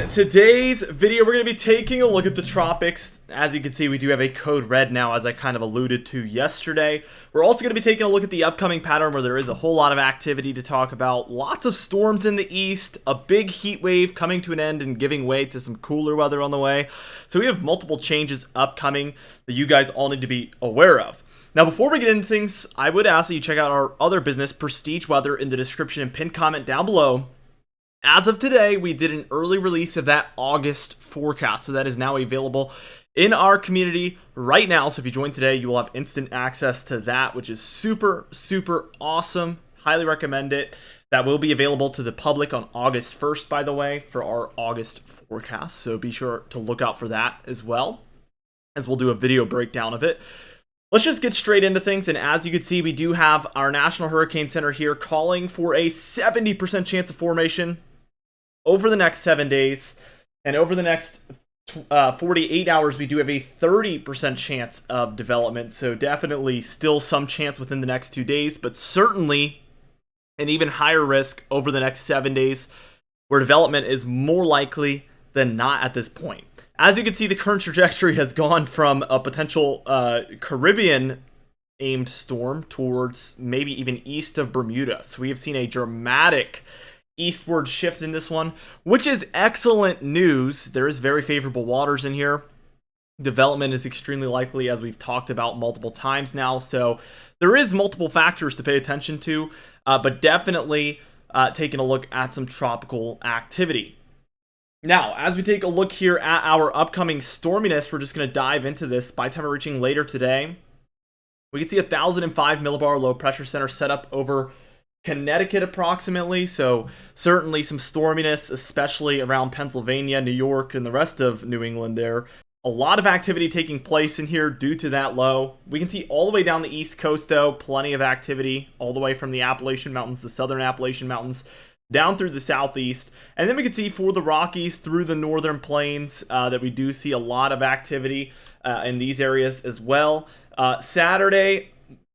In today's video, we're going to be taking a look at the tropics. As you can see, we do have a code red now, as I kind of alluded to yesterday. We're also going to be taking a look at the upcoming pattern where there is a whole lot of activity to talk about. Lots of storms in the east, a big heat wave coming to an end and giving way to some cooler weather on the way. So we have multiple changes upcoming that you guys all need to be aware of. Now, before we get into things, I would ask that you check out our other business, Prestige Weather, in the description and pinned comment down below. As of today, we did an early release of that August forecast, so that is now available in our community right now. So if you join today, you will have instant access to that, which is super, super awesome. Highly recommend it. That will be available to the public on August 1st, by the way, for our August forecast. So be sure to look out for that as well, as we'll do a video breakdown of it. Let's just get straight into things, and as you can see, we do have our National Hurricane Center here calling for a 70% chance of formation over the next 7 days, and over the next 48 hours, we do have a 30% chance of development, so definitely still some chance within the next 2 days, but certainly an even higher risk over the next 7 days, where development is more likely than not at this point. As you can see, the current trajectory has gone from a potential Caribbean-aimed storm towards maybe even east of Bermuda. So we have seen a dramatic eastward shift in this one, which is excellent news. There is very favorable waters in here. Development is extremely likely, as we've talked about multiple times now. So there is multiple factors to pay attention to, but definitely taking a look at some tropical activity. Now, as we take a look here at our upcoming storminess, we're just going to dive into this. By the time we're reaching later today, we can see 1,005 millibar low pressure center set up over Connecticut approximately, so certainly some storminess, especially around Pennsylvania, New York, and the rest of New England there. A lot of activity taking place in here due to that low. We can see all the way down the East Coast, though, plenty of activity all the way from the Appalachian Mountains, the Southern Appalachian Mountains, down through the southeast. And then we can see for the Rockies through the northern plains that we do see a lot of activity in these areas as well. Saturday,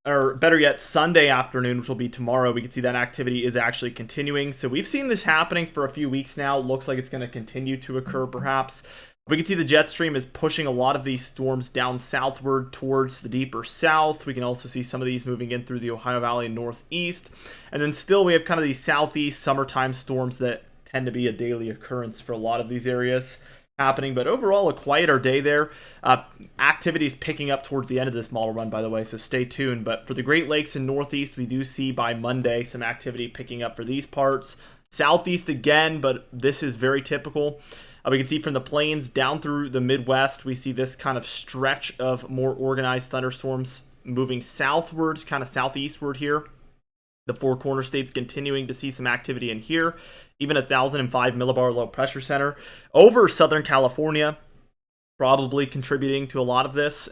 or better yet, Sunday afternoon, which will be tomorrow, we can see that activity is actually continuing. So we've seen this happening for a few weeks now. Looks like it's going to continue to occur, perhaps. We can see the jet stream is pushing a lot of these storms down southward towards the deeper south. We can also see some of these moving in through the Ohio Valley northeast. And then still we have kind of these southeast summertime storms that tend to be a daily occurrence for a lot of these areas happening, but overall a quieter day there. Activity is picking up towards the end of this model run, by the way, so stay tuned. But for the Great Lakes and Northeast, we do see by Monday some activity picking up for these parts. Southeast again, but this is very typical. We can see from the plains down through the Midwest, we see this kind of stretch of more organized thunderstorms moving southwards, kind of southeastward here. The Four Corner States continuing to see some activity in here. Even 1,005 millibar low pressure center over Southern California, probably contributing to a lot of this.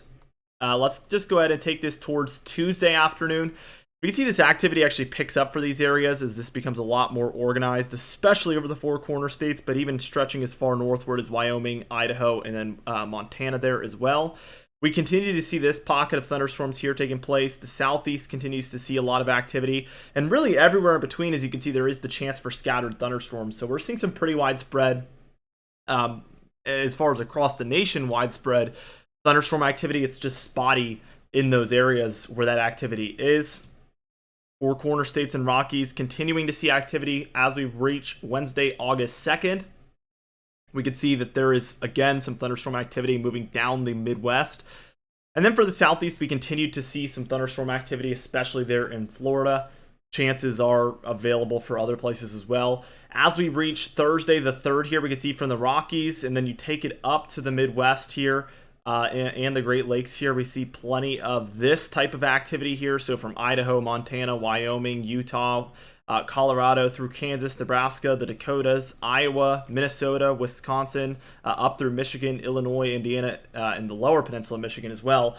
Let's just go ahead and take this towards Tuesday afternoon. We can see this activity actually picks up for these areas as this becomes a lot more organized, especially over the Four Corner States, but even stretching as far northward as Wyoming, Idaho, and then Montana there as well. We continue to see this pocket of thunderstorms here taking place. The southeast continues to see a lot of activity, and really everywhere in between, as you can see, there is the chance for scattered thunderstorms. So we're seeing some pretty widespread, as far as across the nation, widespread thunderstorm activity. It's just spotty in those areas where that activity is. Four Corner States and Rockies continuing to see activity as we reach Wednesday, August 2nd. We can see that there is, again, some thunderstorm activity moving down the Midwest. And then for the Southeast, we continue to see some thunderstorm activity, especially there in Florida. Chances are available for other places as well. As we reach Thursday the 3rd here, we can see from the Rockies, and then you take it up to the Midwest here, and the Great Lakes here, we see plenty of this type of activity here. So from Idaho, Montana, Wyoming, Utah, Colorado through Kansas, Nebraska, the Dakotas, Iowa, Minnesota, Wisconsin, up through Michigan, Illinois, Indiana, and the lower peninsula of Michigan as well.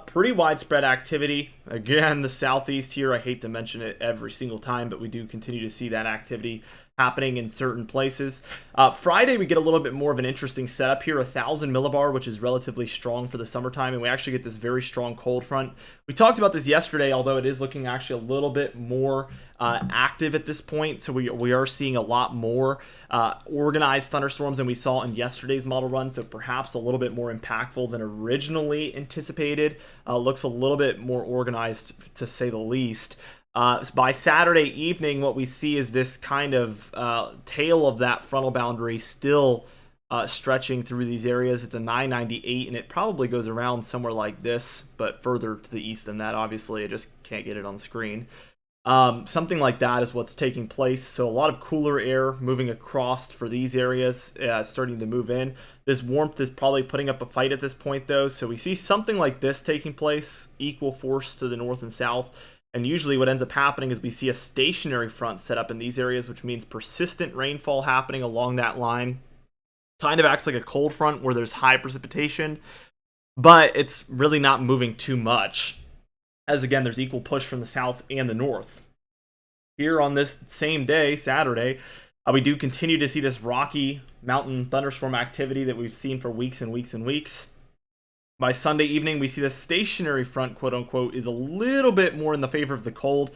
Pretty widespread activity. Again, the southeast here, I hate to mention it every single time, but we do continue to see that activity happening in certain places. Friday, we get a little bit more of an interesting setup here, 1,000 millibar, which is relatively strong for the summertime, and we actually get this very strong cold front. We talked about this yesterday, although it is looking actually a little bit more active at this point, so we are seeing a lot more organized thunderstorms than we saw in yesterday's model run, so perhaps a little bit more impactful than originally anticipated. Looks a little bit more organized, to say the least. By Saturday evening, what we see is this kind of tail of that frontal boundary still stretching through these areas. It's a 998, and it probably goes around somewhere like this, but further to the east than that, obviously. I just can't get it on screen. Something like that is what's taking place. So a lot of cooler air moving across for these areas, starting to move in. This warmth is probably putting up a fight at this point, though. So we see something like this taking place, equal force to the north and south. And usually what ends up happening is we see a stationary front set up in these areas, which means persistent rainfall happening along that line. Kind of acts like a cold front where there's high precipitation, but it's really not moving too much, as again, there's equal push from the south and the north. Here on this same day, Saturday, we do continue to see this Rocky Mountain thunderstorm activity that we've seen for weeks and weeks and weeks. By Sunday evening, we see the stationary front, quote unquote, is a little bit more in the favor of the cold,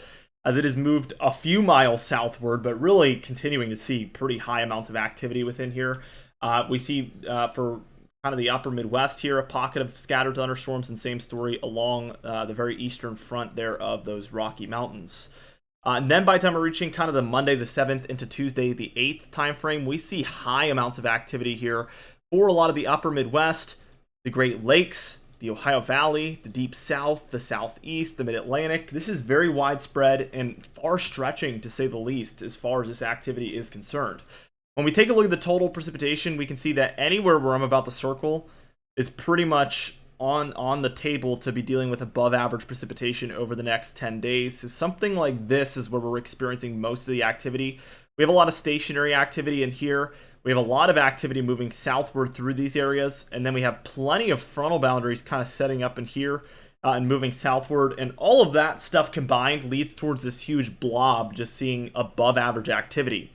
as it has moved a few miles southward, but really continuing to see pretty high amounts of activity within here. We see for kind of the upper Midwest here, a pocket of scattered thunderstorms, and same story along the very eastern front there of those Rocky Mountains. And then by the time we're reaching kind of the Monday the 7th into Tuesday the 8th time frame, we see high amounts of activity here for a lot of the upper Midwest, the Great Lakes, the Ohio Valley, the Deep South, the Southeast, the Mid-Atlantic. This is very widespread and far stretching, to say the least, as far as this activity is concerned. When we take a look at the total precipitation, we can see that anywhere where I'm about to circle is pretty much on the table to be dealing with above average precipitation over the next 10 days. So something like this is where we're experiencing most of the activity. We have a lot of stationary activity in here. We have a lot of activity moving southward through these areas, and then we have plenty of frontal boundaries kind of setting up in here and moving southward, and all of that stuff combined leads towards this huge blob just seeing above average activity.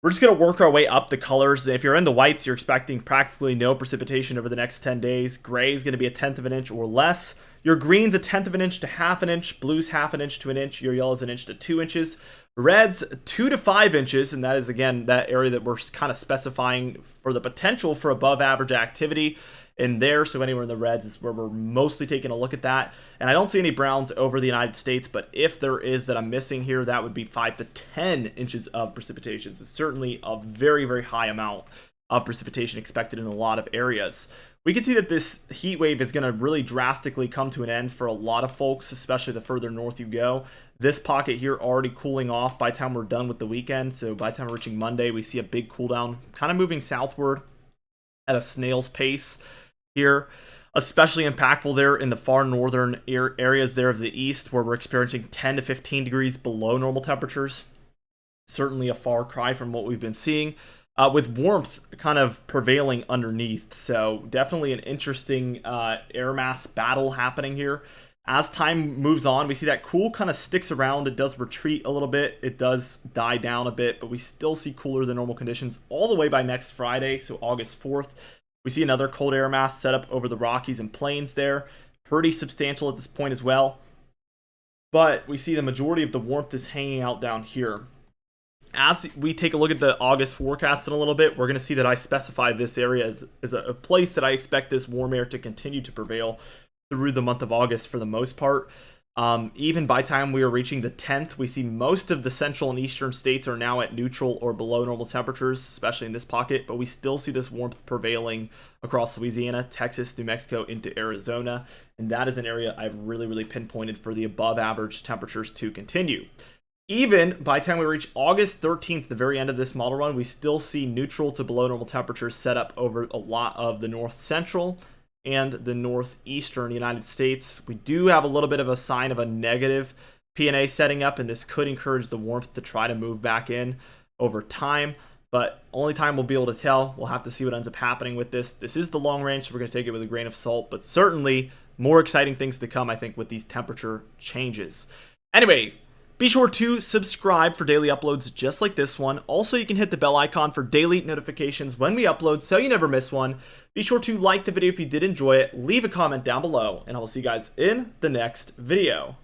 We're just going to work our way up the colors. If you're in the whites, you're expecting practically no precipitation over the next 10 days. Gray is going to be 1/10 of an inch or less. Your green's 1/10 of an inch to 1/2 an inch. Blue's 1/2 an inch to an inch. Your yellow's 1 inch to 2 inches. Red's 2 to 5 inches, and that is, again, that area that we're kind of specifying for the potential for above average activity in there. So anywhere in the reds is where we're mostly taking a look at that. And I don't see any browns over the United States, but if there is that I'm missing here, that would be 5 to 10 inches of precipitation. So certainly a very, very high amount of precipitation expected in a lot of areas. We can see that this heat wave is going to really drastically come to an end for a lot of folks, especially the further north you go. This pocket here already cooling off by the time we're done with the weekend. So by the time we're reaching Monday, we see a big cool down, kind of moving southward at a snail's pace here. Especially impactful there in the far northern areas there of the east, where we're experiencing 10 to 15 degrees below normal temperatures. Certainly a far cry from what we've been seeing, with warmth kind of prevailing underneath. So definitely an interesting air mass battle happening here. As time moves on, we see that cool kind of sticks around. It does retreat a little bit. It does die down a bit, but we still see cooler than normal conditions all the way by next Friday, so August 4th. We see another cold air mass set up over the Rockies and Plains there. Pretty substantial at this point as well. But we see the majority of the warmth is hanging out down here. As we take a look at the August forecast in a little bit, we're going to see that I specify this area as a place that I expect this warm air to continue to prevail through the month of August for the most part. Even by time we are reaching the 10th, we see most of the central and eastern states are now at neutral or below normal temperatures, especially in this pocket, but we still see this warmth prevailing across Louisiana, Texas, New Mexico, into Arizona, and that is an area I've really pinpointed for the above average temperatures to continue. Even by the time we reach August 13th, the very end of this model run, we still see neutral to below normal temperatures set up over a lot of the north central and the northeastern United States. We do have a little bit of a sign of a negative PNA setting up, and this could encourage the warmth to try to move back in over time, but only time we'll be able to tell. We'll have to see what ends up happening with this. This is the long range, so we're going to take it with a grain of salt, but certainly more exciting things to come, I think, with these temperature changes. Anyway, Be sure to subscribe for daily uploads just like this one. Also, you can hit the bell icon for daily notifications when we upload so you never miss one. Be sure to like the video if you did enjoy it, leave a comment down below, and I will see you guys in the next video.